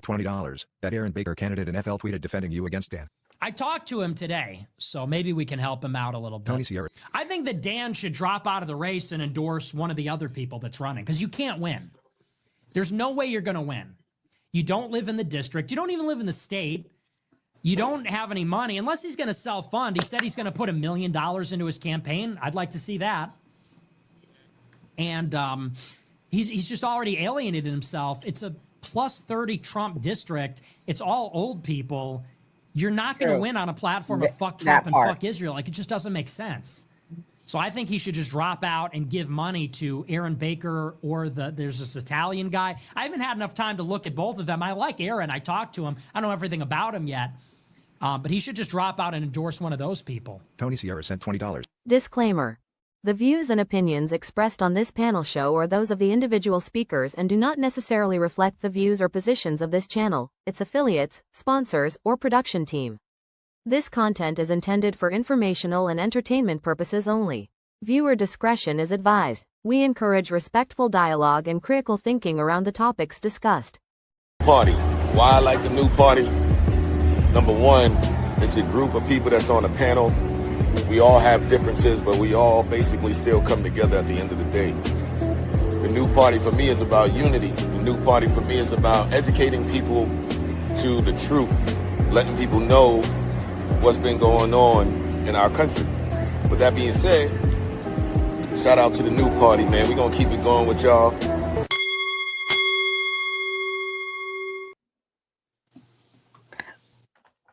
$20. That Aaron Baker candidate in FL tweeted defending you against Dan. I talked to him today, so maybe we can help him out a little bit. Tony Sierra. I think that Dan should drop out of the race and endorse one of the other people that's running, because you can't win. There's no way you're going to win. You don't live in the district. You don't even live in the state. You don't have any money, unless he's going to self-fund. He said he's going to put $1 million into his campaign. I'd like to see that. And he's just already alienated himself. It's a plus 30 Trump district. It's all old people. You're not going to win on a platform of fuck Trump and fuck Israel. Like, it just doesn't make sense. So I think he should just drop out and give money to Aaron Baker or there's this Italian guy. I haven't had enough time to look at both of them. I like Aaron. I talked to him. I don't know everything about him yet. But he should just drop out and endorse one of those people. Tony Sierra sent $20. Disclaimer. The views and opinions expressed on this panel show are those of the individual speakers and do not necessarily reflect the views or positions of this channel, its affiliates, sponsors, or production team. This content is intended for informational and entertainment purposes only. Viewer discretion is advised. We encourage respectful dialogue and critical thinking around the topics discussed. Party. Why I like the new party? Number one, it's a group of people that's on a panel. We all have differences, but we all basically still come together at the end of the day. The new party for me is about unity. The new party for me is about educating people to the truth, letting people know what's been going on in our country. With that being said, shout out to the new party, man. We're going to keep it going with y'all.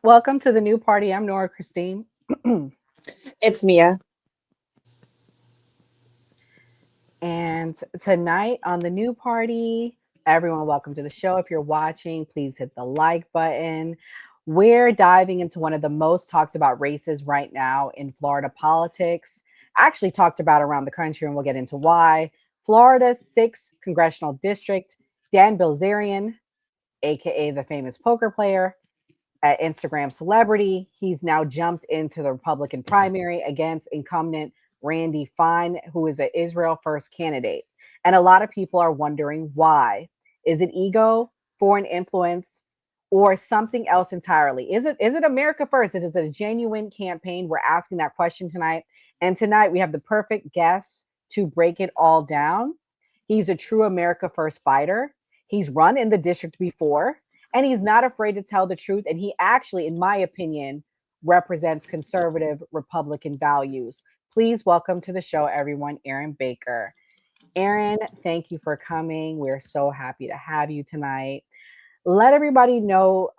Welcome to the new party. I'm Nora Christine. It's Mia. And tonight on the new party, everyone, welcome to the show. If you're watching, please hit the like button. We're diving into one of the most talked about races right now in Florida politics, actually talked about around the country, and we'll get into why. Florida's 6th Congressional District, Dan Bilzerian, aka the famous poker player, an Instagram celebrity. He's now jumped into the Republican primary against incumbent Randy Fine, who is an Israel First candidate. And a lot of people are wondering why. Is it ego, foreign influence, or something else entirely? Is it America First? Is it a genuine campaign? We're asking that question tonight. And tonight we have the perfect guest to break it all down. He's a true America First fighter. He's run in the district before, and he's not afraid to tell the truth. And he actually, in my opinion, represents conservative Republican values. Please welcome to the show, everyone, Aaron Baker. Aaron, thank you for coming. We're so happy to have you tonight. Let everybody know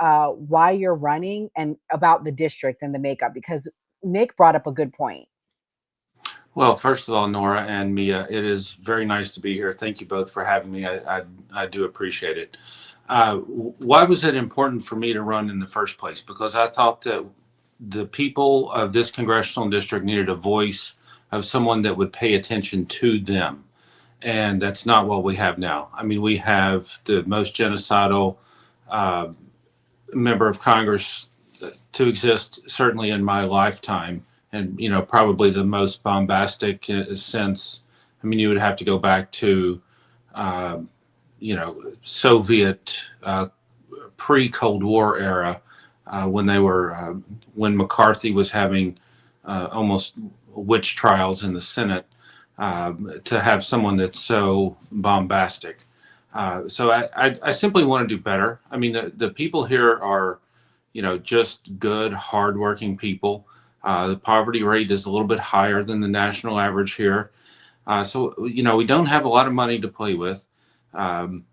why you're running and about the district and the makeup, because Nick brought up a good point. Well, first of all, Nora and Mia, it is very nice to be here. Thank you both for having me. I do appreciate it. Why was it important for me to run in the first place? Because I thought that the people of this congressional district needed a voice of someone that would pay attention to them. And that's not what we have now. I mean, we have the most genocidal member of Congress to exist, certainly in my lifetime. And, you know, probably the most bombastic since, I mean, you would have to go back to, Soviet pre-Cold War era when McCarthy was having almost witch trials in the Senate, to have someone that's so bombastic. So I simply want to do better. I mean, the people here are, just good, hardworking people. The poverty rate is a little bit higher than the national average here. So we don't have a lot of money to play with. And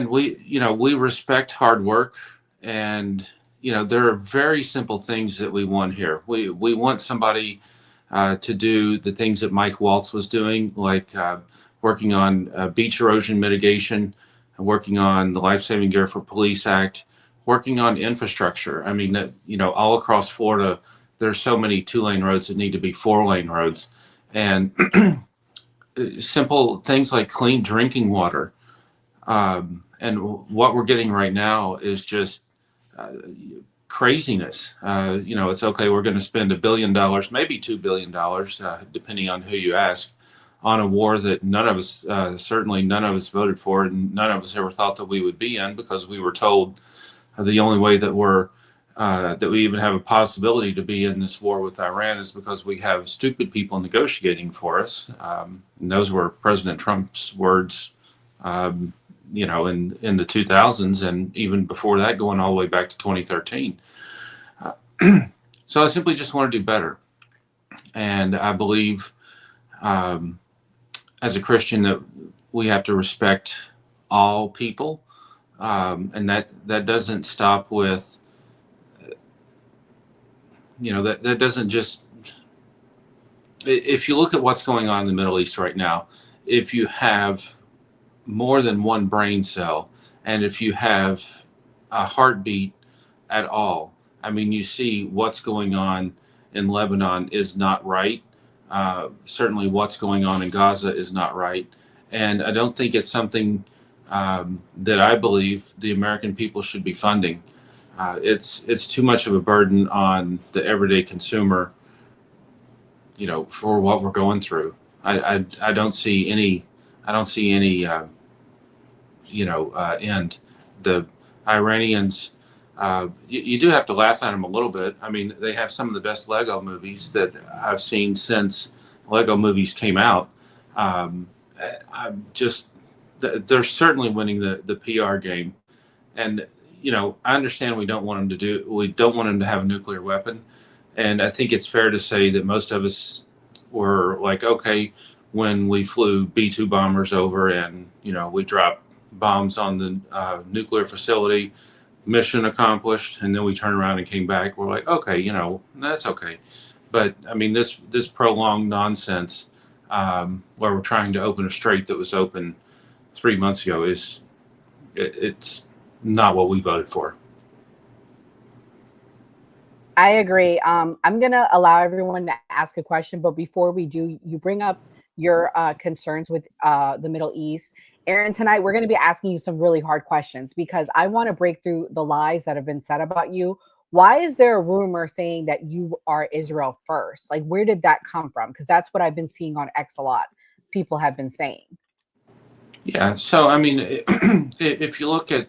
we respect hard work, and, there are very simple things that we want here. We want somebody to do the things that Mike Waltz was doing, like working on beach erosion mitigation, working on the Life Saving Gear for Police Act, working on infrastructure. I mean, all across Florida, there's so many 2-lane roads that need to be 4-lane roads. And simple things like clean drinking water. And what we're getting right now is just craziness. It's okay, we're going to spend $1 billion, maybe $2 billion, depending on who you ask, on a war that none of us, certainly none of us voted for, and none of us ever thought that we would be in, because we were told the only way that that we even have a possibility to be in this war with Iran is because we have stupid people negotiating for us. And those were President Trump's words, in the 2000s, and even before that, going all the way back to 2013. So I simply just want to do better. And I believe, as a Christian, that we have to respect all people. And that doesn't stop with, that doesn't just, if you look at what's going on in the Middle East right now, if you have more than one brain cell, and if you have a heartbeat at all, I mean, you see what's going on in Lebanon is not right. Certainly what's going on in Gaza is not right. And I don't think it's something that I believe the American people should be funding. It's too much of a burden on the everyday consumer, for what we're going through. I don't see any end. The Iranians, you do have to laugh at them a little bit. I mean, they have some of the best Lego movies that I've seen since Lego movies came out. They're certainly winning the PR game. And, I understand we don't want them to have a nuclear weapon. And I think it's fair to say that most of us were like, okay, when we flew B-2 bombers over and, we dropped bombs on the nuclear facility, mission accomplished, and then we turned around and came back. We're like, okay, that's okay. But I mean, this prolonged nonsense, where we're trying to open a strait that was open 3 months ago, it's not what we voted for. I agree. I'm going to allow everyone to ask a question, but before we do, you bring up your concerns with the Middle East. Aaron, tonight we're going to be asking you some really hard questions because I want to break through the lies that have been said about you. Why is there a rumor saying that you are Israel first? Like, where did that come from? Because that's what I've been seeing on X a lot. People have been saying. Yeah. So, I mean, if you look at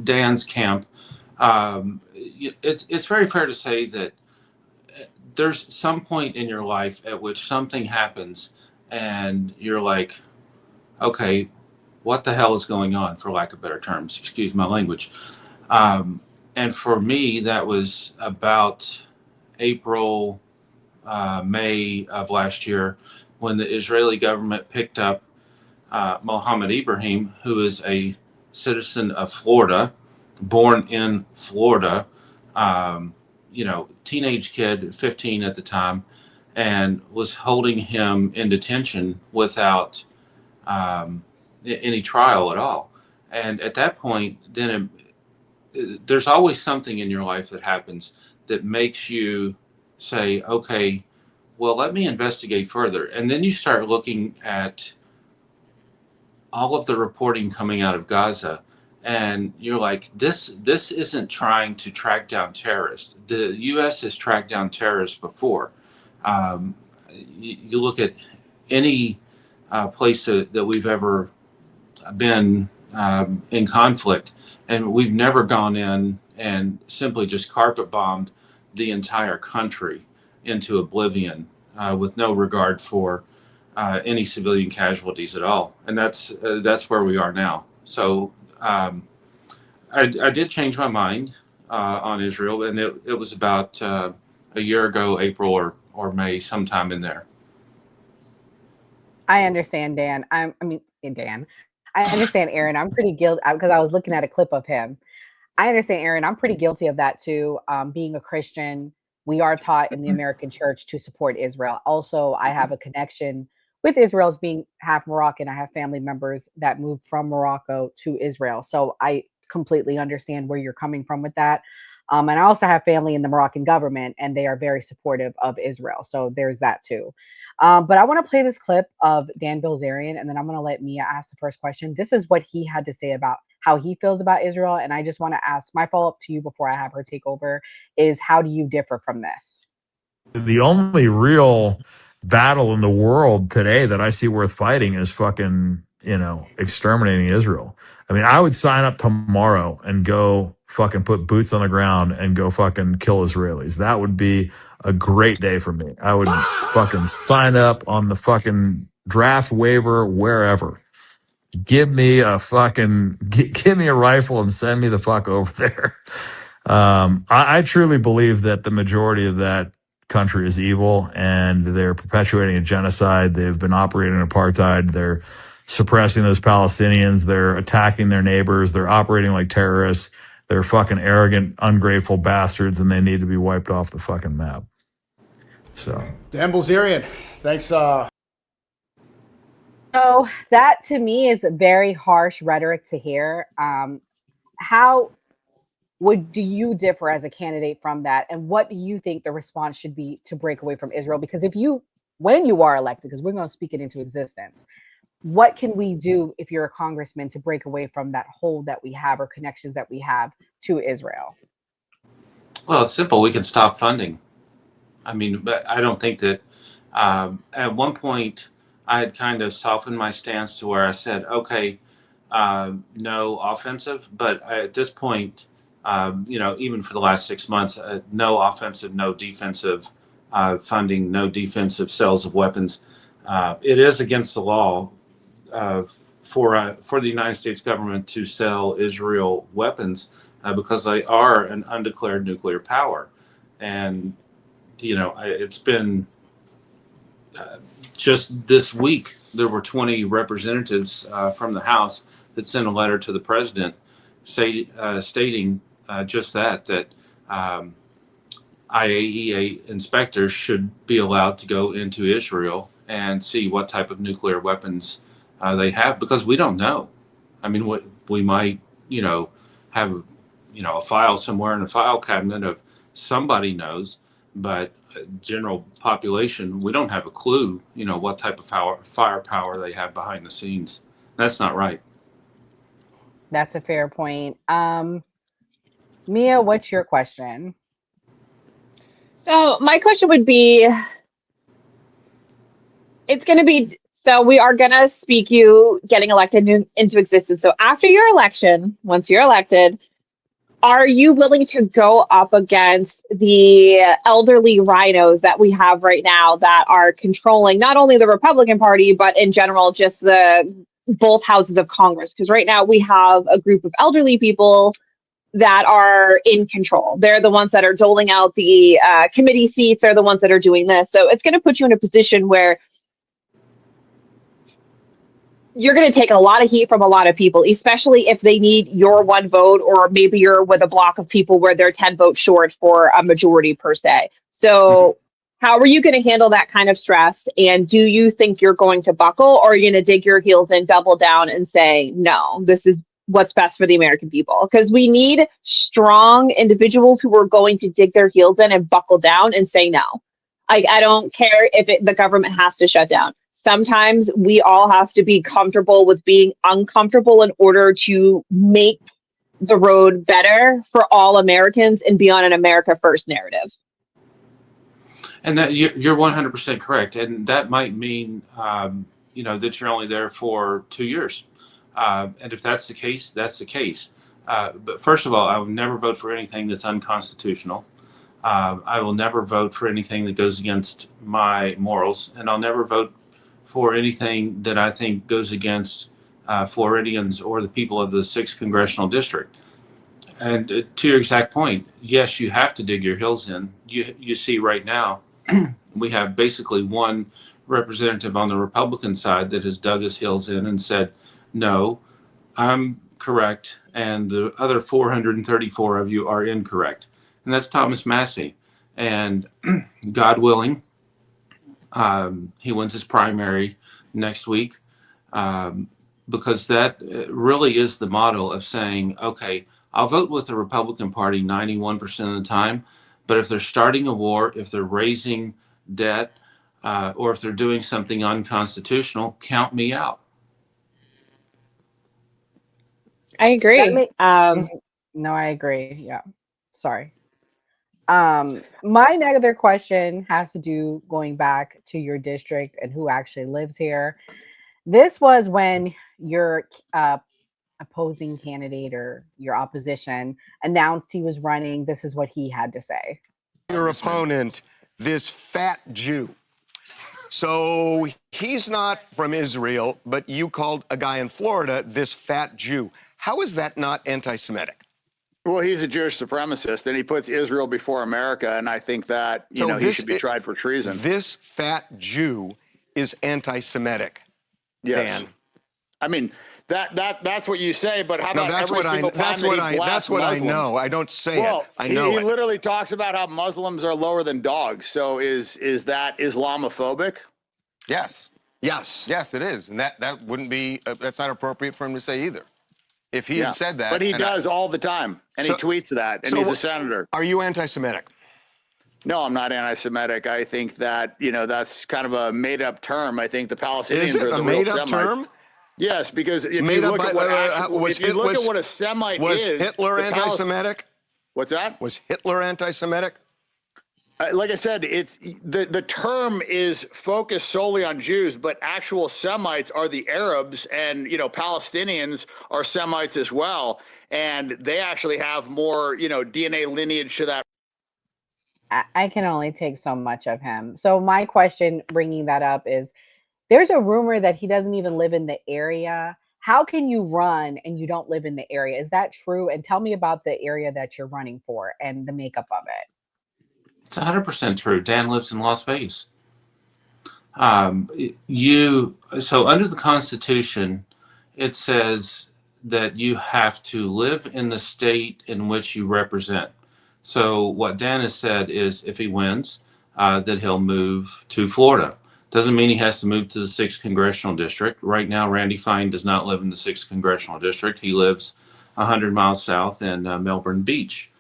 Dan's camp, it's very fair to say that there's some point in your life at which something happens and you're like, okay, what the hell is going on, for lack of better terms, excuse my language. And for me, that was about April, May of last year, when the Israeli government picked up Mohammed Ibrahim, who is a citizen of Florida, born in Florida, teenage kid, 15 at the time, and was holding him in detention without any trial at all. And at that point, then there's always something in your life that happens that makes you say, okay, well, let me investigate further. And then you start looking at all of the reporting coming out of Gaza, and you're like, this isn't trying to track down terrorists. The U.S. has tracked down terrorists before. You look at any place that we've ever been in conflict, and we've never gone in and simply just carpet bombed the entire country into oblivion with no regard for any civilian casualties at all. And that's where we are now. So I did change my mind on Israel, and it was about a year ago, April or May, sometime in there. I understand, Dan. Dan. I understand, Aaron. I'm pretty guilty because I was looking at a clip of him. I understand, Aaron. I'm pretty guilty of that too. Being a Christian, we are taught in the American church to support Israel. Also, I have a connection with Israel as being half Moroccan. I have family members that moved from Morocco to Israel. So I completely understand where you're coming from with that. And I also have family in the Moroccan government, and they are very supportive of Israel. So there's that too. But I want to play this clip of Dan Bilzerian, and then I'm going to let Mia ask the first question. This is what he had to say about how he feels about Israel. And I just want to ask my follow-up to you before I have her take over is, how do you differ from this? The only real battle in the world today that I see worth fighting is fucking, exterminating Israel. I mean, I would sign up tomorrow and go fucking put boots on the ground and go fucking kill Israelis. That would be a great day for me. I would fucking sign up on the fucking draft waiver wherever. Give me a fucking, give me a rifle and send me the fuck over there. I truly believe that the majority of that country is evil and they're perpetuating a genocide. They've been operating apartheid. They're suppressing those Palestinians. They're attacking their neighbors. They're operating like terrorists. They're fucking arrogant, ungrateful bastards, and they need to be wiped off the fucking map. So, Dan Bilzerian, thanks. So that to me is very harsh rhetoric to hear. How do you differ as a candidate from that? And what do you think the response should be to break away from Israel? Because when you are elected, because we're going to speak it into existence, what can we do if you're a congressman to break away from that hold that we have or connections that we have to Israel? Well, it's simple. We can stop funding. I mean, but I don't think that at one point I had kind of softened my stance to where I said, okay, no offensive. But at this point, even for the last 6 months, no offensive, no defensive funding, no defensive sales of weapons. It is against the law for the United States government to sell Israel weapons because they are an undeclared nuclear power. And, it's been just this week, there were 20 representatives from the House that sent a letter to the president stating just that IAEA inspectors should be allowed to go into Israel and see what type of nuclear weapons they have, because we don't know. I mean, we might, have, a file somewhere in a file cabinet of somebody knows, but general population, we don't have a clue, what type of firepower they have behind the scenes. That's not right. That's a fair point. Mia, what's your question? So my question would be, so we are going to speak you getting elected into existence. So after your election, once you're elected, are you willing to go up against the elderly rhinos that we have right now that are controlling not only the Republican Party, but in general, just both houses of Congress? Because right now we have a group of elderly people that are in control. They're the ones that are doling out the committee seats. They're the ones that are doing this. So it's going to put you in a position where you're going to take a lot of heat from a lot of people, especially if they need your one vote, or maybe you're with a block of people where they're 10 votes short for a majority per se. So how are you going to handle that kind of stress? And do you think you're going to buckle, or are you going to dig your heels in, double down and say, no, this is what's best for the American people? Because we need strong individuals who are going to dig their heels in and buckle down and say no. I don't care if the government has to shut down. Sometimes we all have to be comfortable with being uncomfortable in order to make the road better for all Americans and be on an America First narrative. And that you're 100% correct. And that might mean, that you're only there for 2 years. And if that's the case, that's the case. But first of all, I would never vote for anything that's unconstitutional. I will never vote for anything that goes against my morals, and I'll never vote for anything that I think goes against Floridians or the people of the 6th Congressional District. And to your exact point, yes, you have to dig your heels in. You see right now, we have basically one representative on the Republican side that has dug his heels in and said, no, I'm correct, and the other 434 of you are incorrect. And that's Thomas Massey. And God willing, he wins his primary next week, because that really is the model of saying, okay, I'll vote with the Republican Party 91% of the time, but if they're starting a war, if they're raising debt, or if they're doing something unconstitutional, count me out. I agree. No, I agree. Yeah. Sorry. My other question has to do going back to your district and who actually lives here. This was when your opposing candidate or your opposition announced he was running. This is what he had to say. Your opponent, this fat Jew. So he's not from Israel, but you called a guy in Florida this fat Jew. How is that not anti-Semitic? Well, he's a Jewish supremacist, and he puts Israel before America, and I think that he should be tried for treason. This fat Jew is anti-Semitic. Yes. Dan. I mean that's what you say, but how about that's every single time that's what I know. I don't say it. I know he it. literally talks about how Muslims are lower than dogs. So is that Islamophobic? Yes. Yes. Yes, it is, and that wouldn't be that's not appropriate for him to say either. If he had said that, but he does all the time, and he tweets that, and he's a senator. Are you anti-Semitic? No, I'm not anti-Semitic. I think that that's kind of a made-up term. I think the Palestinians are the real Semites. Term? Yes, because if you look at what a Semite was is, Hitler anti-Semitic? What's that? Was Hitler anti-Semitic? Like I said, it's the term is focused solely on Jews, but actual Semites are the Arabs, and Palestinians are Semites as well, and they actually have more DNA lineage to that. I can only take so much of him. So my question, bringing that up, is there's a rumor that he doesn't even live in the area. How can you run and you don't live in the area? Is that true? And tell me about the area that you're running for and the makeup of it. It's 100% true. Dan lives in Las Vegas. So under the Constitution, it says that you have to live in the state in which you represent. So what Dan has said is if he wins, that he'll move to Florida. Doesn't mean he has to move to the 6th Congressional District. Right now, Randy Fine does not live in the 6th Congressional District. He lives 100 miles south in Melbourne Beach.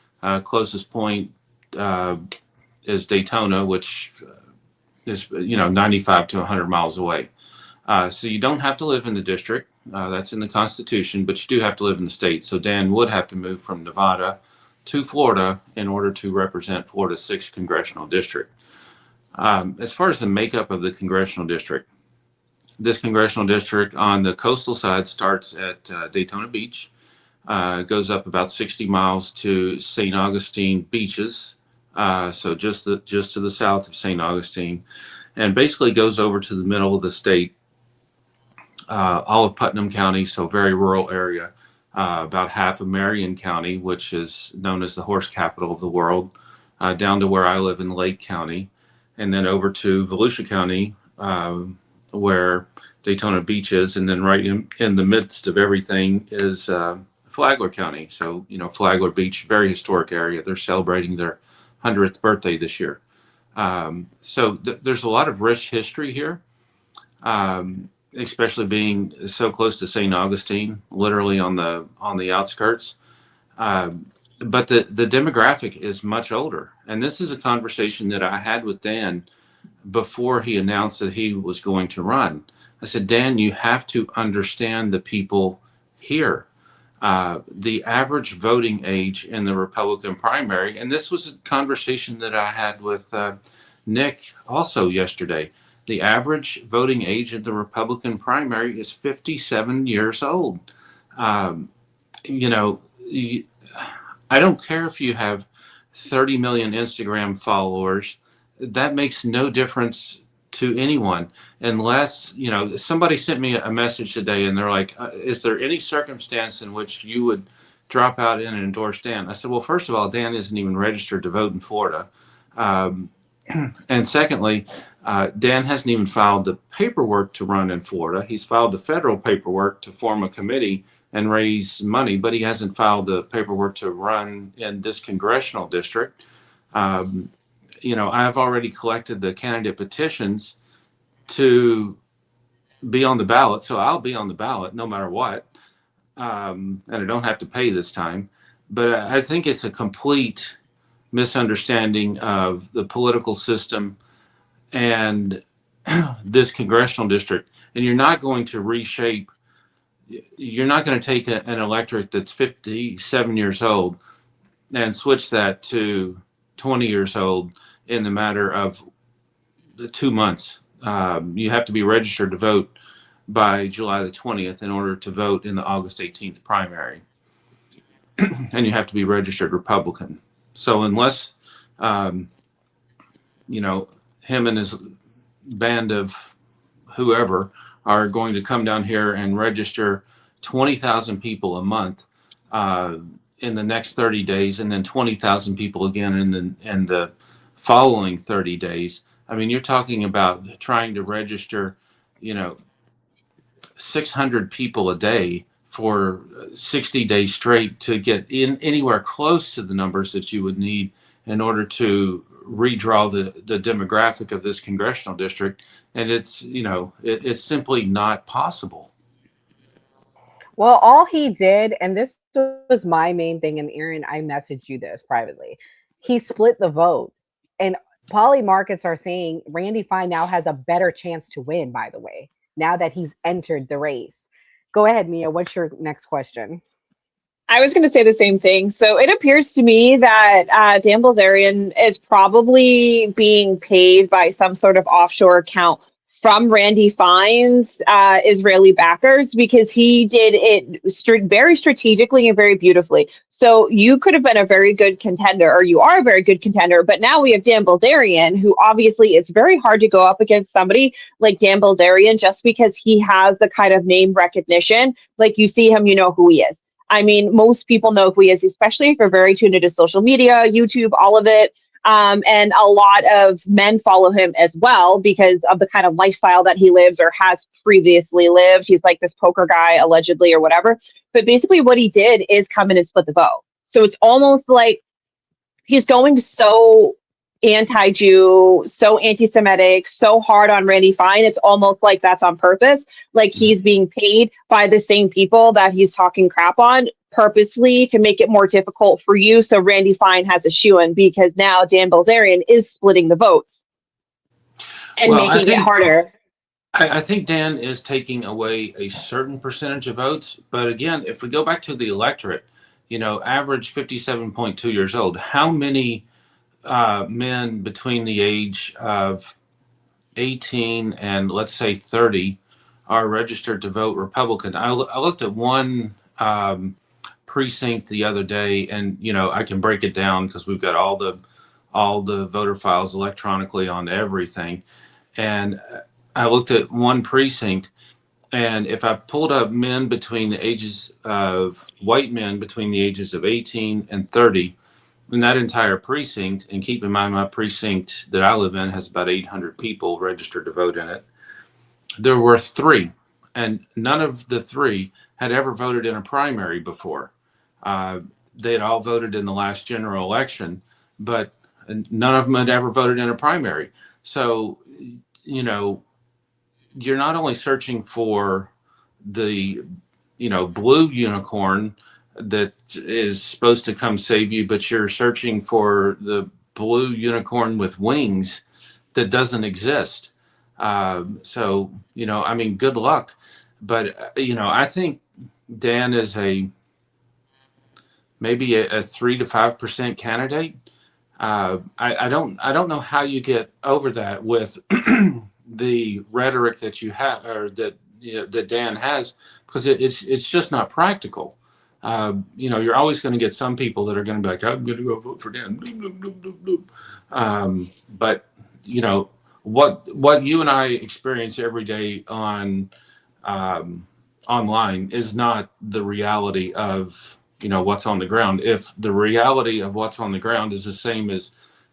Closest point is Daytona, which is 95 to 100 miles away. So you don't have to live in the district. That's in the Constitution, but you do have to live in the state. So Dan would have to move from Nevada to Florida in order to represent Florida's 6th Congressional District. As far as the makeup of the Congressional District, this Congressional District on the coastal side starts at Daytona Beach, goes up about 60 miles to St. Augustine Beaches, so just to the south of St. Augustine, and basically goes over to the middle of the state, all of Putnam County, so very rural area, about half of Marion County, which is known as the horse capital of the world, down to where I live in Lake County, and then over to Volusia County, where Daytona Beach is, and then right in the midst of everything is Flagler County. So, Flagler Beach, very historic area. They're celebrating their 100th birthday this year. So there's a lot of rich history here, especially being so close to St. Augustine, literally on the outskirts. But the demographic is much older. And this is a conversation that I had with Dan before he announced that he was going to run. I said, Dan, you have to understand the people here. The average voting age in the Republican primary, and this was a conversation that I had with Nick also yesterday. The average voting age in the Republican primary is 57 years old. I don't care if you have 30 million Instagram followers. That makes no difference to anyone unless, somebody sent me a message today and they're like, is there any circumstance in which you would drop out and endorse Dan? I said, well, first of all, Dan isn't even registered to vote in Florida. And secondly, Dan hasn't even filed the paperwork to run in Florida. He's filed the federal paperwork to form a committee and raise money, but he hasn't filed the paperwork to run in this congressional district. I've already collected the candidate petitions to be on the ballot, so I'll be on the ballot no matter what, and I don't have to pay this time. But I think it's a complete misunderstanding of the political system and this congressional district, and you're not going to reshape. You're not going to take an electorate that's 57 years old and switch that to 20 years old in the matter of 2 months. You have to be registered to vote by July the 20th in order to vote in the August 18th primary. And you have to be registered Republican. So unless, you know, him and his band of whoever are going to come down here and register 20,000 people a month in the next 30 days, and then 20,000 people again in the following 30 days. I mean, you're talking about trying to register, you know, 600 people a day for 60 days straight to get in anywhere close to the numbers that you would need in order to redraw the demographic of this congressional district. And it's, you know, it's simply not possible. Well, all he did, and this was my main thing, and Aaron, I messaged you this privately. He split the vote. And poly markets are saying Randy Fine now has a better chance to win, by the way, now that he's entered the race. Go ahead, Mia. What's your next question? I was going to say the same thing. So it appears to me that Dan Bilzerian is probably being paid by some sort of offshore account from Randy Fine's Israeli backers, because he did it very strategically and very beautifully. So you could have been a very good contender, or you are a very good contender, but now we have Dan Bilzerian, who obviously it's very hard to go up against somebody like Dan Bilzerian just because he has the kind of name recognition. Like, you see him, you know who he is. I mean, most people know who he is, especially if you're very tuned into social media, YouTube, all of it. And a lot of men follow him as well because of the kind of lifestyle that he lives or has previously lived. He's like this poker guy, allegedly, or whatever. But basically what he did is come in and split the vote. So it's almost like he's going so anti-Jew, so anti-Semitic, so hard on Randy Fine. It's almost like that's on purpose. Like he's being paid by the same people that he's talking crap on purposely to make it more difficult for you. So Randy Fine has a shoe-in because now Dan Bilzerian is splitting the votes and making it harder. I think Dan is taking away a certain percentage of votes. But again, if we go back to the electorate, you know, average 57.2 years old, how many men between the age of 18 and let's say 30 are registered to vote Republican? I looked at one precinct the other day, and you know, I can break it down because we've got all the voter files electronically on everything. And I looked at one precinct, and if I pulled up men between the ages of white men between the ages of 18 and 30 in that entire precinct, and keep in mind my precinct that I live in has about 800 people registered to vote in it, there were 3, and none of the 3 had ever voted in a primary before. They had all voted in the last general election, but none of them had ever voted in a primary. So, you know, you're not only searching for the, you know, blue unicorn that is supposed to come save you, but you're searching for the blue unicorn with wings that doesn't exist. So, you know, I mean, good luck. But, you know, I think Dan is maybe a 3 to 5% candidate. I don't know how you get over that with the rhetoric that you have, or that, you know, that Dan has, because it's just not practical. You know, you're always going to get some people that are going to be like, I'm going to go vote for Dan. But you know, what you and I experience every day on online is not the reality of, you know, what's on the ground. If the reality of what's on the ground is the same as,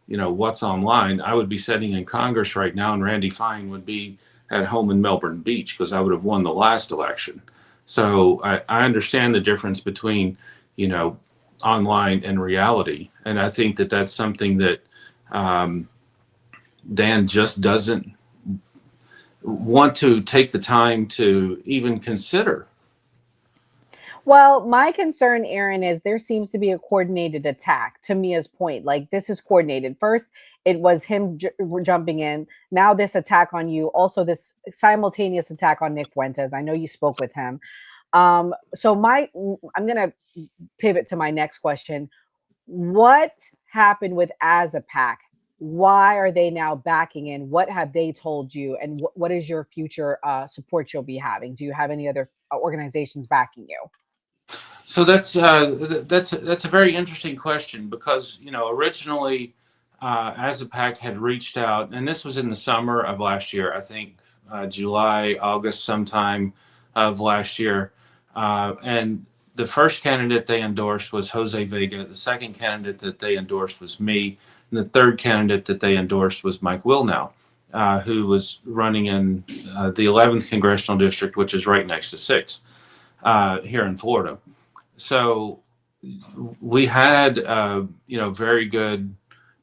you know, what's online, I would be sitting in Congress right now, and Randy Fine would be at home in Melbourne Beach because I would have won the last election. So I understand the difference between, you know, online and reality. And I think that that's something that Dan just doesn't want to take the time to even consider. Well, my concern, Aaron, is there seems to be a coordinated attack, to Mia's point. Like, this is coordinated. First, it was him jumping in. Now this attack on you. Also, this simultaneous attack on Nick Fuentes. I know you spoke with him. So I'm going to pivot to my next question. What happened with As a Pack? Why are they now backing in? What have they told you? And what is your future support you'll be having? Do you have any other organizations backing you? So that's a very interesting question because originally As a Pack had reached out, and this was in the summer of last year, I think July, August, sometime of last year, and the first candidate they endorsed was Jose Vega. The second candidate that they endorsed was me, and the third candidate that they endorsed was Mike Wilnow, who was running in the 11th Congressional District, which is right next to 6th here in Florida. So we had, very good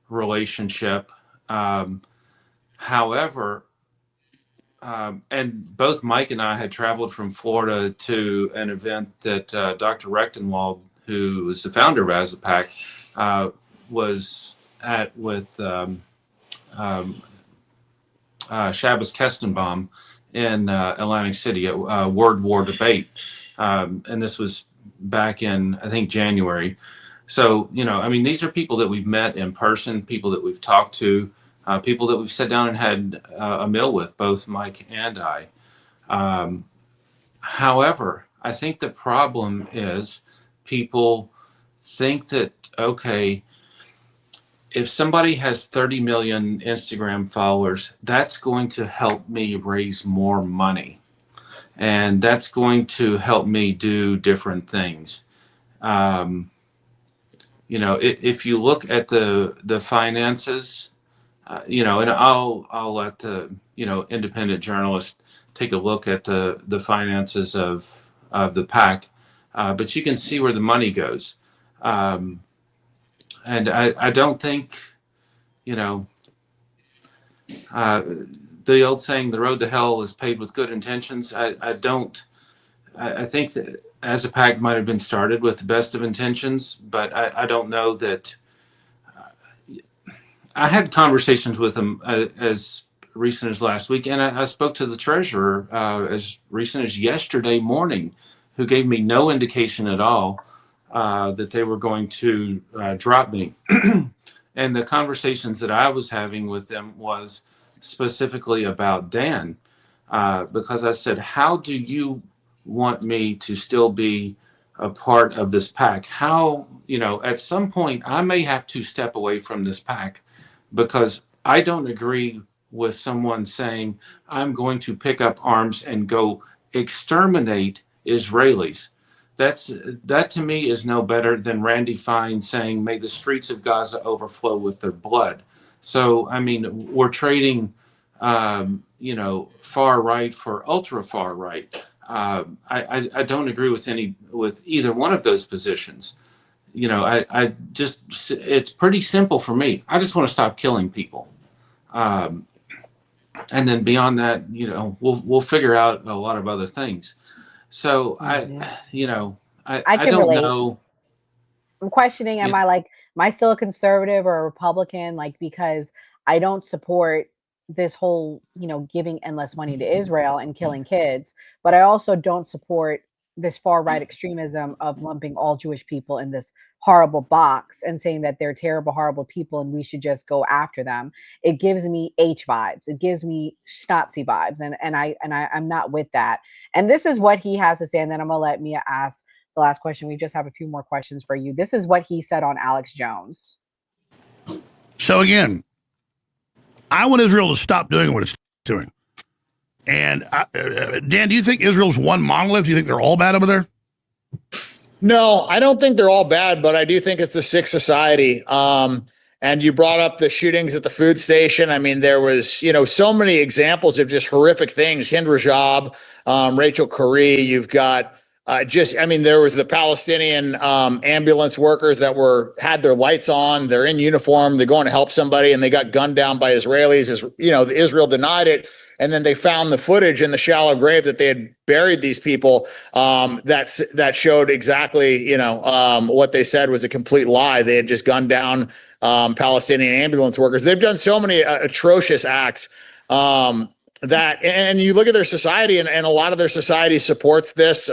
relationship. However, and both Mike and I had traveled from Florida to an event that Dr. Rechtenwald, who was the founder of As a Pack, was at with Shabbos Kestenbaum in Atlantic City at Word War Debate. And this was back in, I think, January. So, these are people that we've met in person, people that we've talked to, people that we've sat down and had a meal with, both Mike and I. However, I think the problem is people think that, okay, if somebody has 30 million Instagram followers, that's going to help me raise more money. And that's going to help me do different things. If you look at the finances, and I'll let the independent journalist take a look at the finances of the PAC, but you can see where the money goes. And I don't think, the old saying, the road to hell is paved with good intentions. I think that As a Pack might have been started with the best of intentions, but I don't know that. I had conversations with him as recent as last week, and I spoke to the treasurer as recent as yesterday morning, who gave me no indication at all that they were going to drop me. And the conversations that I was having with them was specifically about Dan, because I said, how do you want me to still be a part of this PAC? How, at some point I may have to step away from this PAC because I don't agree with someone saying I'm going to pick up arms and go exterminate Israelis. That to me is no better than Randy Fine saying, may the streets of Gaza overflow with their blood. So, we're trading, far right for ultra far right. I don't agree with either one of those positions. It's pretty simple for me. I just want to stop killing people. And then beyond that, we'll figure out a lot of other things. So I don't relate. know. I'm questioning, am I still a conservative or a Republican? Because I don't support this whole, giving endless money to Israel and killing kids, but I also don't support this far right extremism of lumping all Jewish people in this horrible box and saying that they're terrible, horrible people and we should just go after them. It gives me H vibes. It gives me Nazi vibes, and I'm not with that. And this is what he has to say, and then I'm gonna let Mia ask the last question. We just have a few more questions for you. This is what he said on Alex Jones. So again, I want Israel to stop doing what it's doing. And Dan, do you think Israel's one monolith? Do you think they're all bad over there? No, I don't think they're all bad, but I do think it's a sick society. And you brought up the shootings at the food station. There was, so many examples of just horrific things. Hind Rajab, Rachel Corrie, you've got there was the Palestinian ambulance workers that had their lights on. They're in uniform. They're going to help somebody, and they got gunned down by Israelis. Israel denied it, and then they found the footage in the shallow grave that they had buried these people. That showed exactly, what they said was a complete lie. They had just gunned down Palestinian ambulance workers. They've done so many atrocious acts. And you look at their society, and a lot of their society supports this.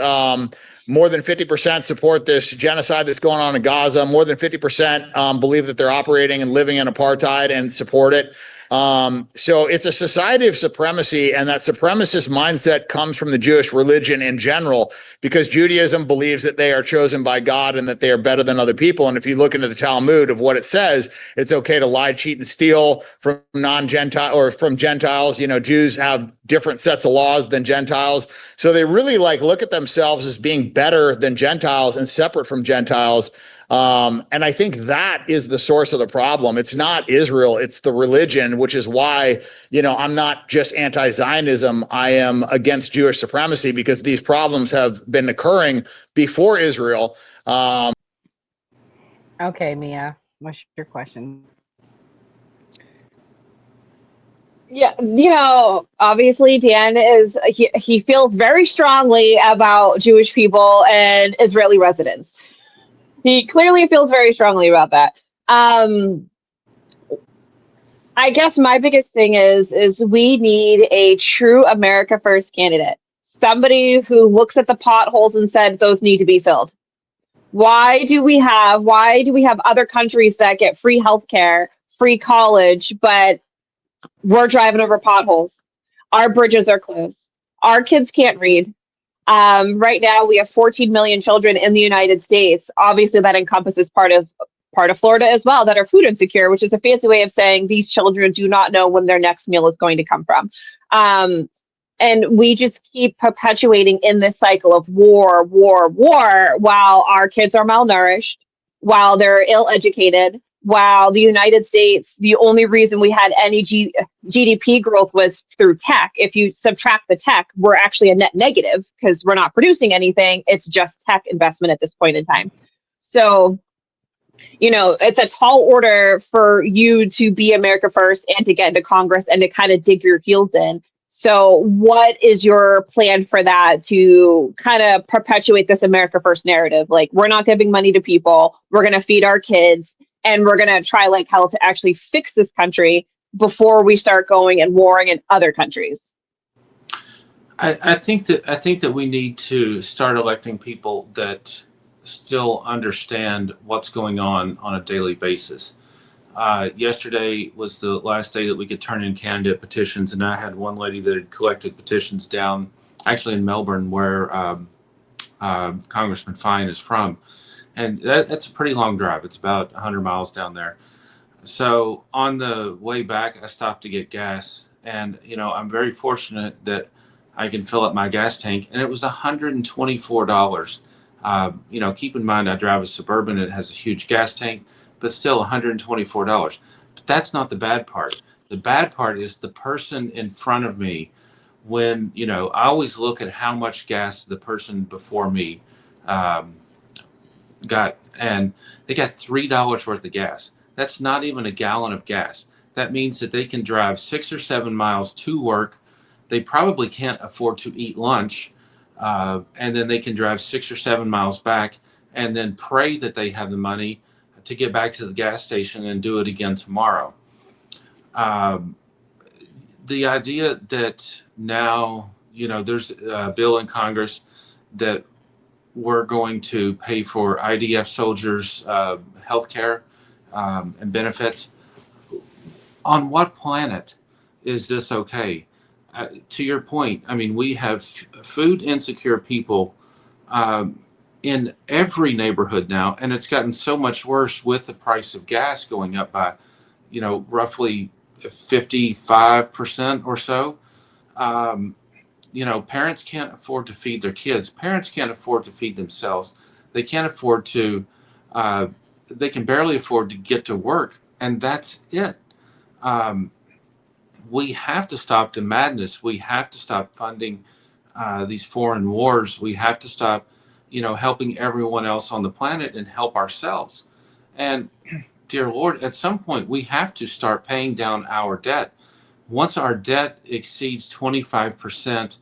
more than 50% support this genocide that's going on in Gaza. More than 50% believe that they're operating and living in apartheid and support it. So it's a society of supremacy, and that supremacist mindset comes from the Jewish religion in general, because Judaism believes that they are chosen by God and that they are better than other people. And if you look into the Talmud of what it says, it's okay to lie, cheat, and steal from non-Gentile or from Gentiles. You know, Jews have different sets of laws than Gentiles. So they really look at themselves as being better than Gentiles and separate from Gentiles. And I think that is the source of the problem. It's not Israel, it's the religion, which is why, I'm not just anti-Zionism. I am against Jewish supremacy, because these problems have been occurring before Israel. Okay, Mia, what's your question? Yeah, obviously Dan he feels very strongly about Jewish people and Israeli residents. He clearly feels very strongly about that. I guess my biggest thing is we need a true America First candidate. Somebody who looks at the potholes and said those need to be filled. Why do we have other countries that get free healthcare, free college, but we're driving over potholes? Our bridges are closed. Our kids can't read. Right now, we have 14 million children in the United States. Obviously, that encompasses part of Florida as well that are food insecure, which is a fancy way of saying these children do not know when their next meal is going to come from. And we just keep perpetuating in this cycle of war, while our kids are malnourished, while they're ill-educated, while the United States, the only reason we had any GDP growth was through tech. If you subtract the tech, we're actually a net negative because we're not producing anything. It's just tech investment at this point in time. So, it's a tall order for you to be America First and to get into Congress and to kind of dig your heels in. So what is your plan for that to kind of perpetuate this America First narrative? Like, we're not giving money to people. We're going to feed our kids. And we're going to try like hell to actually fix this country before we start going and warring in other countries. I think that we need to start electing people that still understand what's going on a daily basis. Yesterday was the last day that we could turn in candidate petitions, and I had one lady that had collected petitions down, actually in Melbourne, where Congressman Fine is from. And that's a pretty long drive. It's about 100 miles down there. So on the way back, I stopped to get gas. And, I'm very fortunate that I can fill up my gas tank. And it was $124. Keep in mind, I drive a Suburban. It has a huge gas tank, but still $124. But that's not the bad part. The bad part is the person in front of me. When, I always look at how much gas the person before me got, and they got $3 worth of gas. That's not even a gallon of gas. That means that they can drive 6 or 7 miles to work. They probably can't afford to eat lunch, and then they can drive 6 or 7 miles back and then pray that they have the money to get back to the gas station and do it again tomorrow. The idea that now, there's a bill in Congress that we're going to pay for IDF soldiers' health care and benefits. On what planet is this okay? To your point, we have food insecure people in every neighborhood now, and it's gotten so much worse with the price of gas going up by, roughly 55% or so. Parents can't afford to feed their kids. Parents can't afford to feed themselves. They can't afford to, they can barely afford to get to work. And that's it. We have to stop the madness. We have to stop funding these foreign wars. We have to stop, helping everyone else on the planet and help ourselves. And dear Lord, at some point, we have to start paying down our debt. Once our debt exceeds 25%,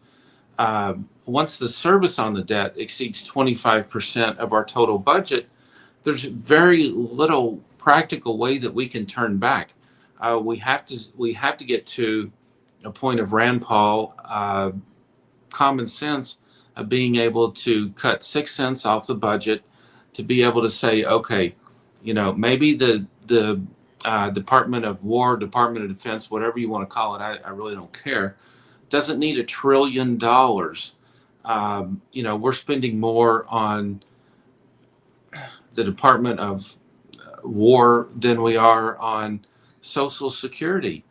once the service on the debt exceeds 25% of our total budget, there's very little practical way that we can turn back. We have to get to a point of Rand Paul, common sense, of being able to cut 6 cents off the budget to be able to say, okay, maybe the Department of War, Department of Defense, whatever you want to call it, I really don't care, doesn't need $1 trillion. We're spending more on the Department of War than we are on Social Security.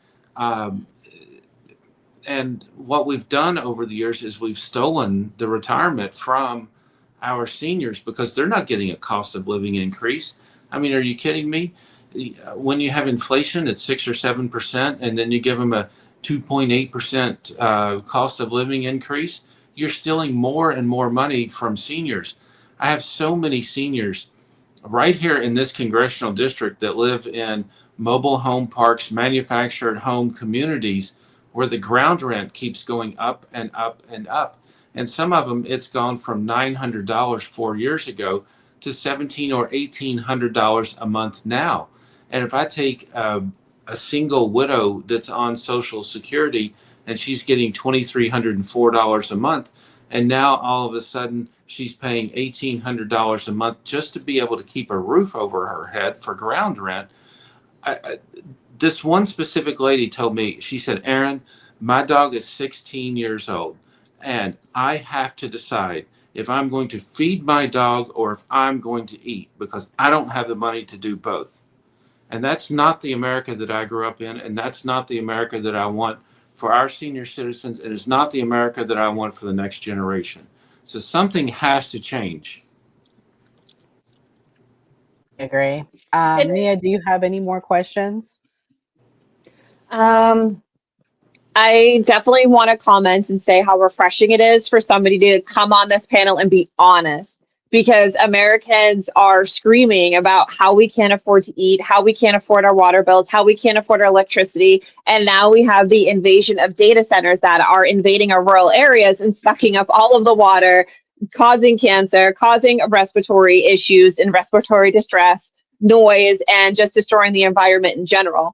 And what we've done over the years is we've stolen the retirement from our seniors because they're not getting a cost of living increase. I mean, are you kidding me? When you have inflation at 6 or 7%, and then you give them a 2.8% cost of living increase, you're stealing more and more money from seniors. I have so many seniors right here in this congressional district that live in mobile home parks, manufactured home communities where the ground rent keeps going up and up and up. And some of them, it's gone from $900 4 years ago to $1,700 or $1,800 a month now. And if I take a single widow that's on Social Security and she's getting $2,304 a month, and now all of a sudden she's paying $1,800 a month just to be able to keep a roof over her head for ground rent. This one specific lady told me, she said, Aaron, my dog is 16 years old, and I have to decide if I'm going to feed my dog or if I'm going to eat because I don't have the money to do both. And that's not the America that I grew up in, and that's not the America that I want for our senior citizens. It is not the America that I want for the next generation. So something has to change. I agree. Nia, do you have any more questions? I definitely want to comment and say how refreshing it is for somebody to come on this panel and be honest, because Americans are screaming about how we can't afford to eat, how we can't afford our water bills, how we can't afford our electricity. And now we have the invasion of data centers that are invading our rural areas and sucking up all of the water, causing cancer, causing respiratory issues and respiratory distress, noise, and just destroying the environment in general.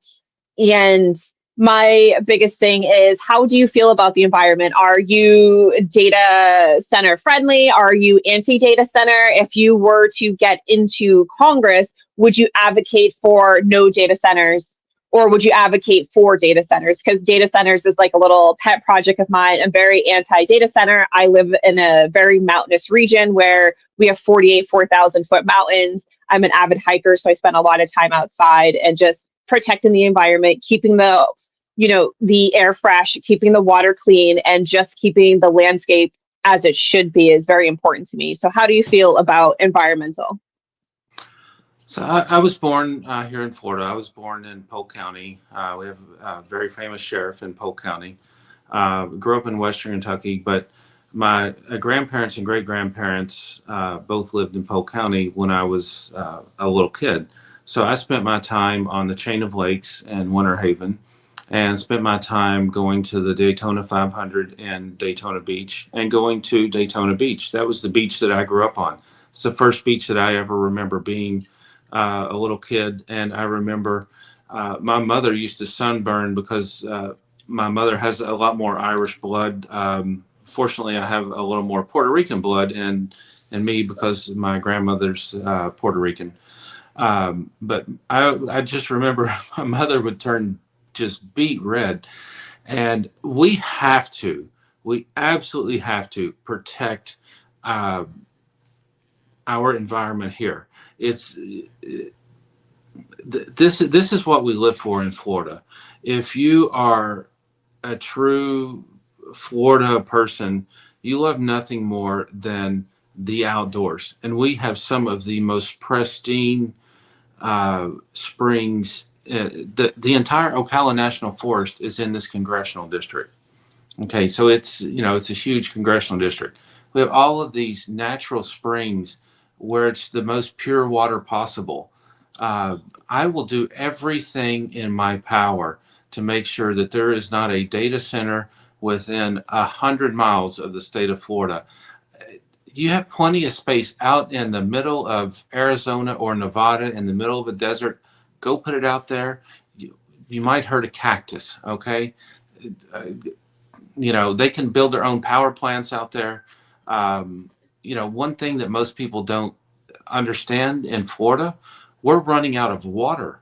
And my biggest thing is, how do you feel about the environment? Are you data center friendly? Are you anti-data center? If you were to get into Congress, would you advocate for no data centers, or would you advocate for data centers? Because data centers is like a little pet project of mine. I'm very anti-data center. I live in a very mountainous region where we have 4,000 foot mountains. I'm an avid hiker, so I spend a lot of time outside and just protecting the environment, keeping the air fresh, keeping the water clean, and just keeping the landscape as it should be is very important to me. So how do you feel about environmental? So I was born here in Florida. I was born in Polk County. We have a very famous sheriff in Polk County. Grew up in Western Kentucky, but my grandparents and great-grandparents both lived in Polk County when I was a little kid. So I spent my time on the chain of lakes in Winter Haven and spent my time going to the Daytona 500 in Daytona Beach and going to Daytona Beach. That was the beach that I grew up on. It's the first beach that I ever remember being a little kid. And I remember my mother used to sunburn because my mother has a lot more Irish blood. Fortunately, I have a little more Puerto Rican blood in me because my grandmother's Puerto Rican. But I just remember my mother would turn just beet red, and we absolutely have to protect our environment here. This is what we live for in Florida. If you are a true Florida person, you love nothing more than the outdoors, and we have some of the most pristine springs. The entire Ocala National Forest is in this congressional district. Okay, so it's a huge congressional district. We have all of these natural springs where it's the most pure water possible. I will do everything in my power to make sure that there is not a data center within 100 miles of the state of Florida. You have plenty of space out in the middle of Arizona or Nevada, in the middle of a desert. Go put it out there. You might hurt a cactus, okay? They can build their own power plants out there. One thing that most people don't understand in Florida, we're running out of water.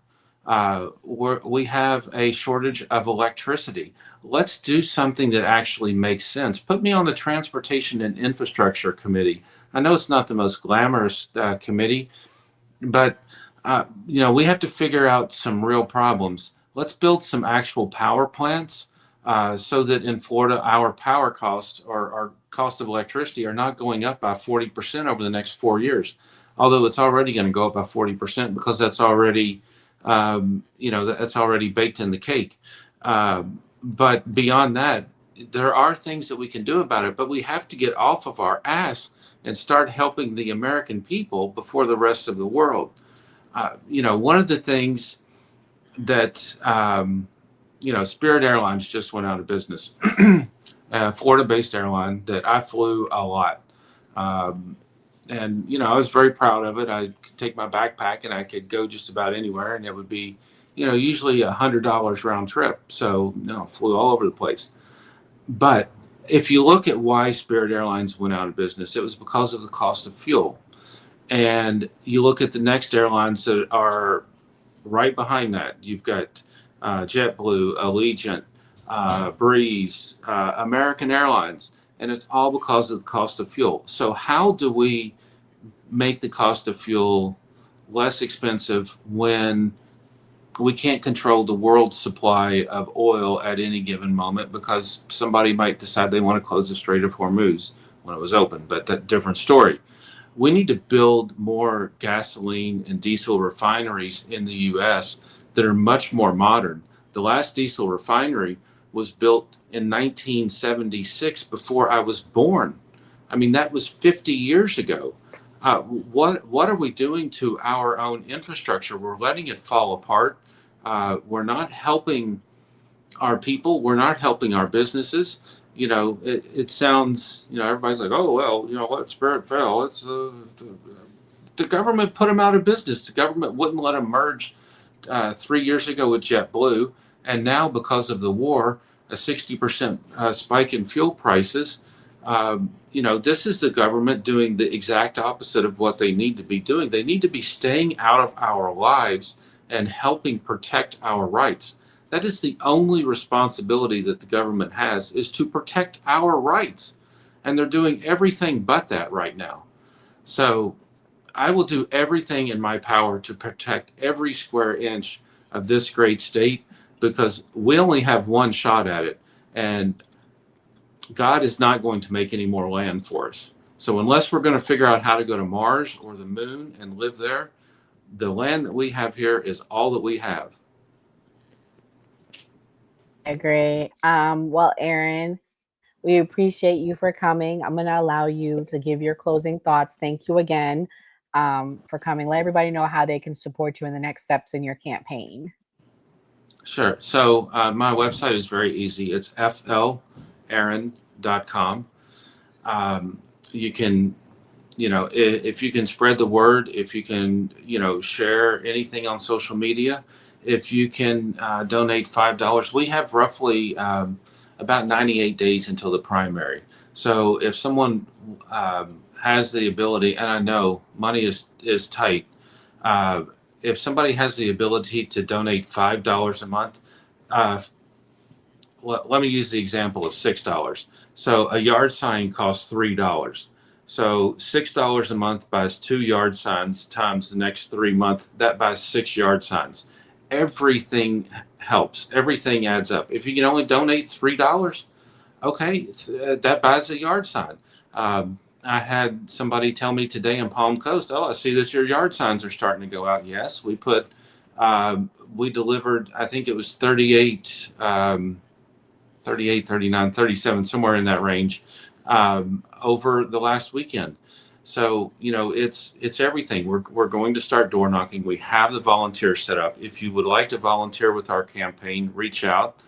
We have a shortage of electricity. Let's do something that actually makes sense. Put me on the Transportation and Infrastructure Committee. I know it's not the most glamorous committee, but we have to figure out some real problems. Let's build some actual power plants so that in Florida, our power costs or our cost of electricity are not going up by 40% over the next 4 years. Although it's already going to go up by 40% because that's already, that's already baked in the cake. But beyond that, there are things that we can do about it, but we have to get off of our ass and start helping the American people before the rest of the world. One of the things that, Spirit Airlines just went out of business, a Florida-based airline that I flew a lot. And I was very proud of it. I could take my backpack and I could go just about anywhere, and it would be, usually $100 round trip. So, flew all over the place. But if you look at why Spirit Airlines went out of business, it was because of the cost of fuel. And you look at the next airlines that are right behind that. You've got JetBlue, Allegiant, Breeze, American Airlines, and it's all because of the cost of fuel. So how do we make the cost of fuel less expensive when we can't control the world's supply of oil at any given moment because somebody might decide they want to close the Strait of Hormuz when it was open, but that's a different story. We need to build more gasoline and diesel refineries in the U.S. that are much more modern. The last diesel refinery was built in 1976 before I was born. I mean, that was 50 years ago. What are we doing to our own infrastructure? We're letting it fall apart. We're not helping our people. We're not helping our businesses. It sounds, everybody's like, oh, well, what, Spirit fell. It's the government put them out of business. The government wouldn't let them merge 3 years ago with JetBlue. And now because of the war, a 60% spike in fuel prices. This is the government doing the exact opposite of what they need to be doing. They need to be staying out of our lives and helping protect our rights. That is the only responsibility that the government has, is to protect our rights. And they're doing everything but that right now. So I will do everything in my power to protect every square inch of this great state, because we only have one shot at it. And God is not going to make any more land for us. So unless we're going to figure out how to go to Mars or the moon and live there, the land that we have here is all that we have. I agree. Well, Aaron, we appreciate you for coming. I'm going to allow you to give your closing thoughts. Thank you again for coming. Let everybody know how they can support you in the next steps in your campaign. Sure. So my website is very easy. It's flaaron.com. You can, if you can spread the word, if you can, share anything on social media, if you can donate $5, we have roughly about 98 days until the primary. So if someone has the ability, and I know money is tight, if somebody has the ability to donate $5 a month, let me use the example of $6. So a yard sign costs $3. So $6 a month buys 2 yard signs times the next 3 months, that buys 6 yard signs. Everything helps. Everything adds up. If you can only donate $3, okay, that buys a yard sign. I had somebody tell me today in Palm Coast, oh, I see that your yard signs are starting to go out. Yes, we delivered, I think it was 38, 39, 37, somewhere in that range over the last weekend. So, it's everything. We're going to start door knocking. We have the volunteers set up. If you would like to volunteer with our campaign, reach out.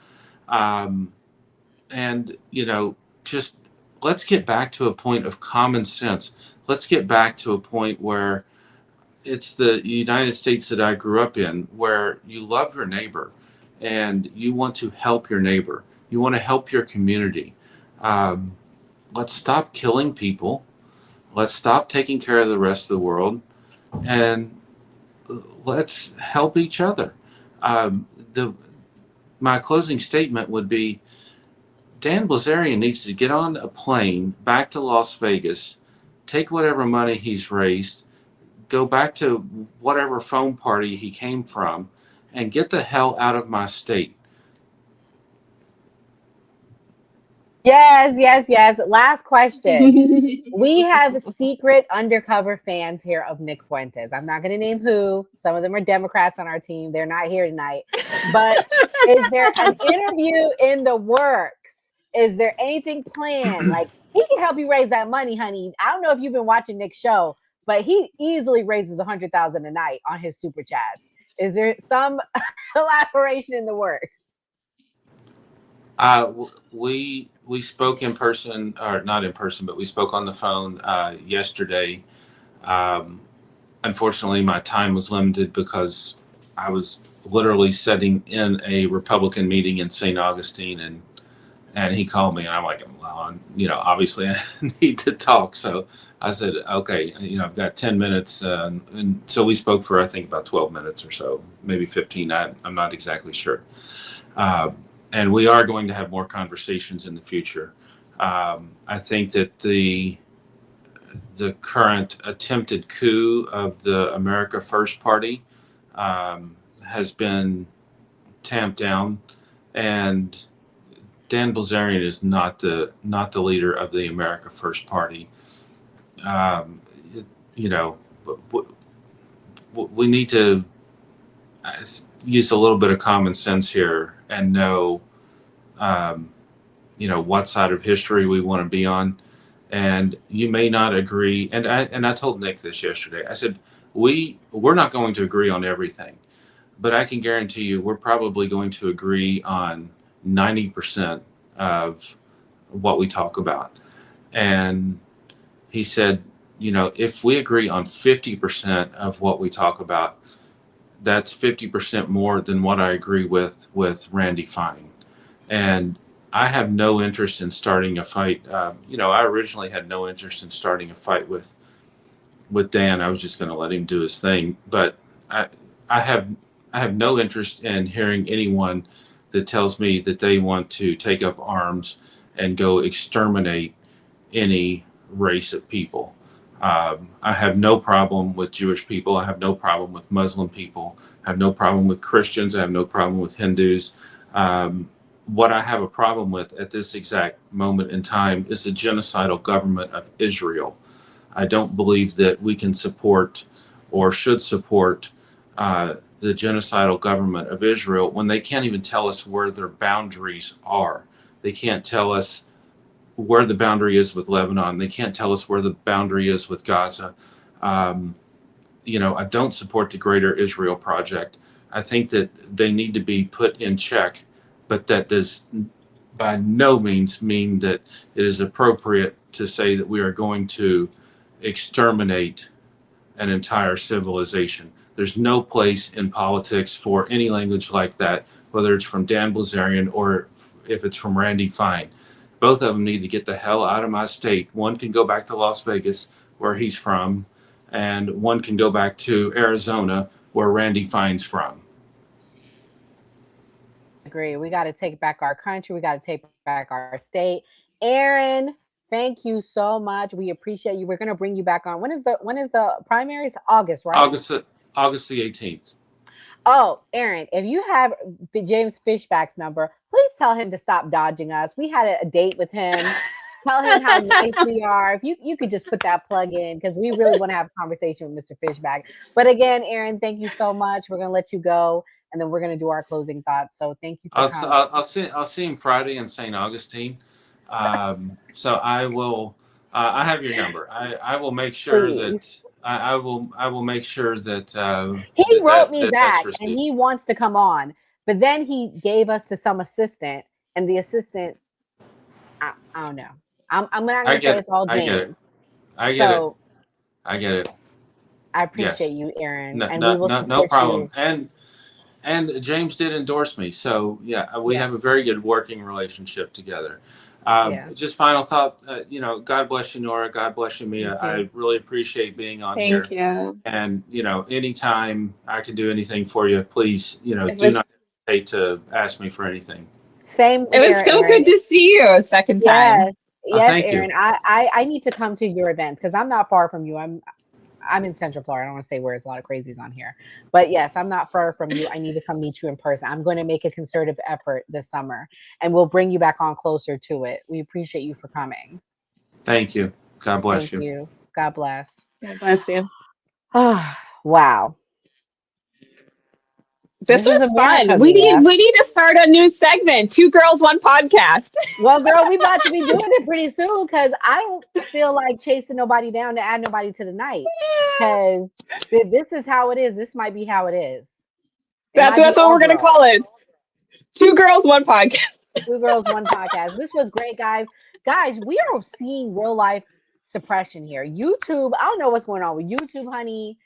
Just let's get back to a point of common sense. Let's get back to a point where it's the United States that I grew up in, where you love your neighbor and you want to help your neighbor. You want to help your community. let's stop killing people. Let's stop taking care of the rest of the world, and let's help each other. My closing statement would be, Dan Bilzerian needs to get on a plane back to Las Vegas, take whatever money he's raised, go back to whatever phone party he came from, and get the hell out of my state. Yes, yes, yes. Last question. We have secret undercover fans here of Nick Fuentes. I'm not going to name who. Some of them are Democrats on our team. They're not here tonight. But is there an interview in the works? Is there anything planned? Like, he can help you raise that money, honey. I don't know if you've been watching Nick's show, but he easily raises $100,000 a night on his super chats. Is there some collaboration in the works? We spoke in person, or not in person, but we spoke on the phone yesterday. Unfortunately, my time was limited because I was literally sitting in a Republican meeting in St. Augustine, and he called me, and I'm like, well, obviously I need to talk. So I said, okay, I've got 10 minutes. And so we spoke for, I think, about 12 minutes or so, maybe 15. I'm not exactly sure. And we are going to have more conversations in the future. I think that the current attempted coup of the America First Party has been tamped down, and Dan Bilzerian is not the leader of the America First Party. We need to use a little bit of common sense here and know, what side of history we want to be on. And you may not agree. And I told Nick this yesterday. I said, we're not going to agree on everything, but I can guarantee you we're probably going to agree on 90% of what we talk about. And he said, if we agree on 50% of what we talk about, that's 50% more than what I agree with Randy Fine. And I have no interest in starting a fight. I originally had no interest in starting a fight with Dan. I was just going to let him do his thing. But I have no interest in hearing anyone that tells me that they want to take up arms and go exterminate any race of people. I have no problem with Jewish people. I have no problem with Muslim people. I have no problem with Christians. I have no problem with Hindus. What I have a problem with at this exact moment in time is the genocidal government of Israel. I don't believe that we can support or should support the genocidal government of Israel when they can't even tell us where their boundaries are. They can't tell us where the boundary is with Lebanon. They can't tell us where the boundary is with Gaza. I don't support the Greater Israel Project. I think that they need to be put in check, but that does by no means mean that it is appropriate to say that we are going to exterminate an entire civilization. There's no place in politics for any language like that, whether it's from Dan Bilzerian or if it's from Randy Fine. Both of them need to get the hell out of my state. One can go back to Las Vegas, where he's from, and one can go back to Arizona, where Randy Fine's from. Agree. We got to take back our country. We got to take back our state. Aaron, thank you so much. We appreciate you. We're going to bring you back on. When is the primaries? August, right? August the 18th. Oh, Aaron, if you have James Fishback's number, please tell him to stop dodging us. We had a date with him. Tell him how nice we are. If you could just put that plug in, because we really want to have a conversation with Mr. Fishback. But again, Aaron, thank you so much. We're going to let you go, and then we're going to do our closing thoughts. So thank you for coming. I'll see him Friday in St. Augustine. So I will. I have your number. I will make sure Please. that I will make sure that he wrote me back, and he wants to come on, but then he gave us to some assistant, and the assistant, I don't know. I'm not going to say it's all James. I get it. I get it. I appreciate you, Aaron, no, and no, we will no, no problem. You. And James did endorse me, so yeah, we have a very good working relationship together. Yeah. Just final thought, God bless you, Nora. God bless you, Mia. Thank you. I really appreciate being on Thank here. you. And, anytime I can do anything for you, please, It do was not hesitate to ask me for anything. Same it was here, so Aaron. good to see you a second time. Yes. Yes, Thank you. Aaron. I need to come to your events because I'm not far from you. I'm in Central Florida. I don't want to say where there's a lot of crazies on here. But yes, I'm not far from you. I need to come meet you in person. I'm going to make a concerted effort this summer and we'll bring you back on closer to it. We appreciate you for coming. Thank you. God bless Thank you. you. God bless. God bless you. Oh, wow. This This is was America, fun. Mia. We need to start a new segment. 2 girls, 1 podcast. Well, girl, we about to be doing it pretty soon because I don't feel like chasing nobody down to add nobody to the night. Because this is how it is. This might be how it is. That's what we're going to call it. 2 girls, 1 podcast. 2 girls, 1 podcast. This was great, guys. Guys, we are seeing real life suppression here. YouTube, I don't know what's going on with YouTube, honey.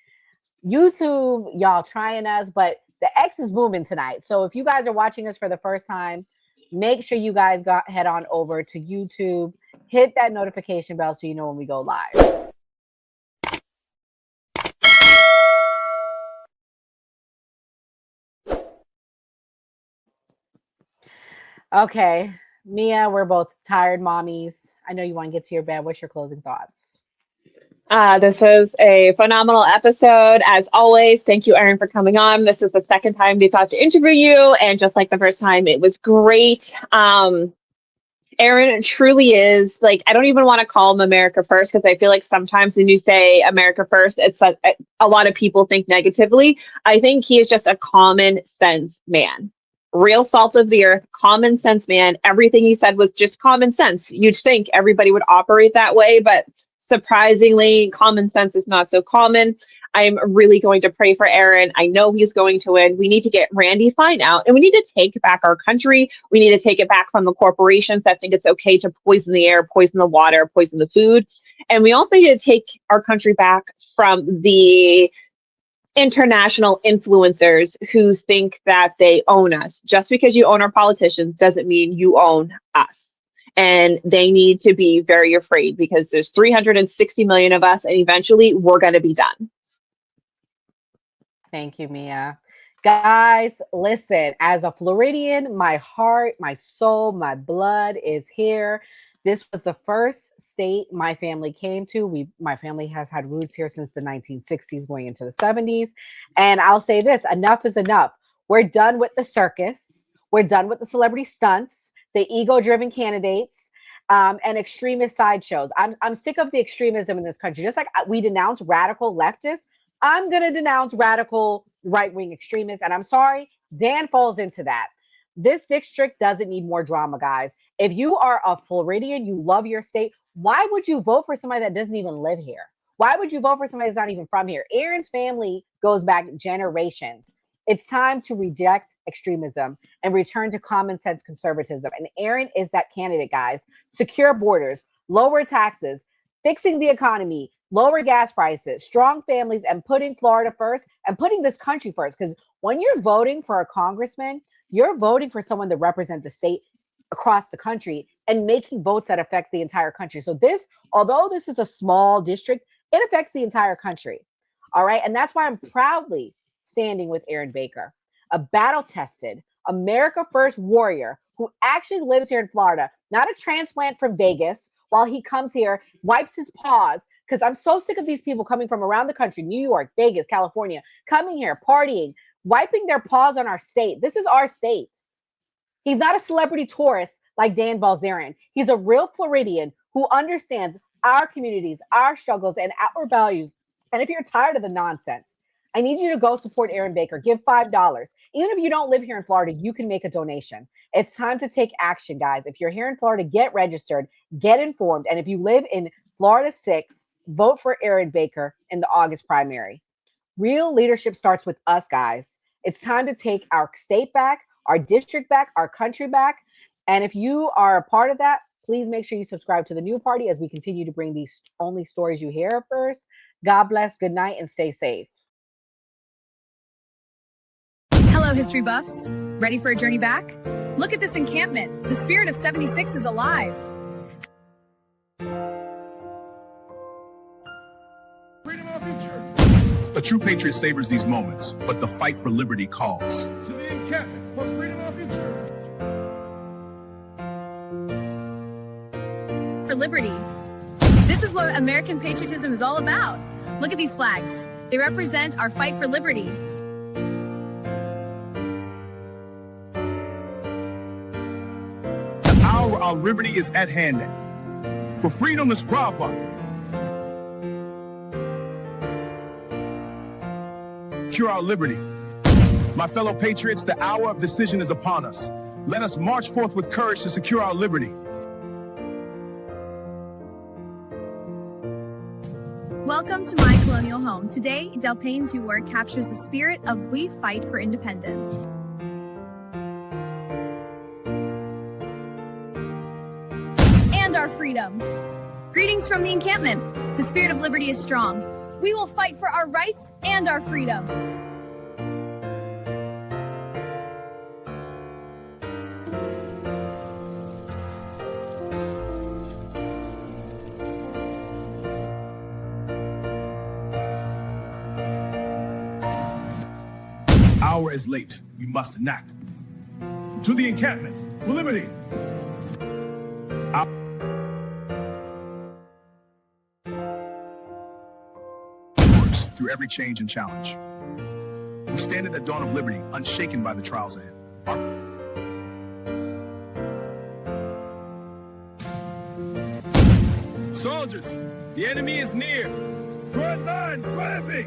YouTube, y'all trying us, but the X is booming tonight. So if you guys are watching us for the first time, make sure you guys head on over to YouTube, hit that notification bell so you know when we go live. Okay, Mia, we're both tired mommies. I know you want to get to your bed. What's your closing thoughts? This was a phenomenal episode. As always, thank you, Erin, for coming on. This is the second time we got to interview you, and just like the first time, it was great. Erin truly is, like, I don't even want to call him America First because I feel like sometimes when you say America First, it's a lot of people think negatively. I think he is just a common sense man. Real salt of the earth, common sense man. Everything he said was just common sense. You'd think everybody would operate that way, but surprisingly, common sense is not so common. I'm really going to pray for Aaron. I know he's going to win. We need to get Randy Fine out, and we need to take back our country. We need to take it back from the corporations that think it's okay to poison the air, poison the water, poison the food. And we also need to take our country back from the international influencers who think that they own us. Just because you own our politicians doesn't mean you own us. And they need to be very afraid because there's 360 million of us, and eventually we're going to be done. Thank you, Mia. Guys, listen, as a Floridian, my heart, my soul, my blood is here. This was the first state my family came to. My family has had roots here since the 1960s, going into the 70s. And I'll say this, enough is enough. We're done with the circus. We're done with the celebrity stunts, the ego-driven candidates, and extremist sideshows. I'm sick of the extremism in this country. Just like we denounce radical leftists, I'm going to denounce radical right-wing extremists. And I'm sorry, Dan falls into that. This district doesn't need more drama, guys. If you are a Floridian, you love your state, why would you vote for somebody that doesn't even live here? Why would you vote for somebody that's not even from here? Aaron's family goes back generations. It's time to reject extremism and return to common sense conservatism. And Aaron is that candidate, guys. Secure borders, lower taxes, fixing the economy, lower gas prices, strong families, and putting Florida first and putting this country first. Because when you're voting for a congressman, you're voting for someone to represent the state across the country and making votes that affect the entire country. So this, although this is a small district, it affects the entire country. All right. And that's why I'm proudly standing with Aaron Baker, a battle-tested America First warrior who actually lives here in Florida, not a transplant from Vegas. While he comes here, wipes his paws, because I'm so sick of these people coming from around the country, New York, Vegas, California, coming here, partying, wiping their paws on our state. This is our state. He's not a celebrity tourist like Dan Bilzerian. He's a real Floridian who understands our communities, our struggles, and our values. And if you're tired of the nonsense, I need you to go support Aaron Baker. Give $5. Even if you don't live here in Florida, you can make a donation. It's time to take action, guys. If you're here in Florida, get registered, get informed. And if you live in Florida 6, vote for Aaron Baker in the August primary. Real leadership starts with us, guys. It's time to take our state back, our district back, our country back. And if you are a part of that, please make sure you subscribe to the new party as we continue to bring these only stories you hear first. God bless, good night, and stay safe. Hello, history buffs. Ready for a journey back? Look at this encampment. The spirit of 76 is alive. Freedom of our future. A true patriot savors these moments, but the fight for liberty calls. To the encampment for freedom of our future. For liberty. This is what American patriotism is all about. Look at these flags. They represent our fight for liberty. The hour our liberty is at hand. For freedom is robbed by. Secure our liberty. My fellow patriots, the hour of decision is upon us. Let us march forth with courage to secure our liberty. Welcome to my colonial home. Today, Del Payne's work captures the spirit of we fight for independence. And our freedom. Greetings from the encampment. The spirit of liberty is strong. We will fight for our rights and our freedom. Hour is late. We must enact. To the encampment for liberty. Through every change and challenge. We stand at the dawn of liberty, unshaken by the trials ahead. Soldiers, the enemy is near. Front line, fire me!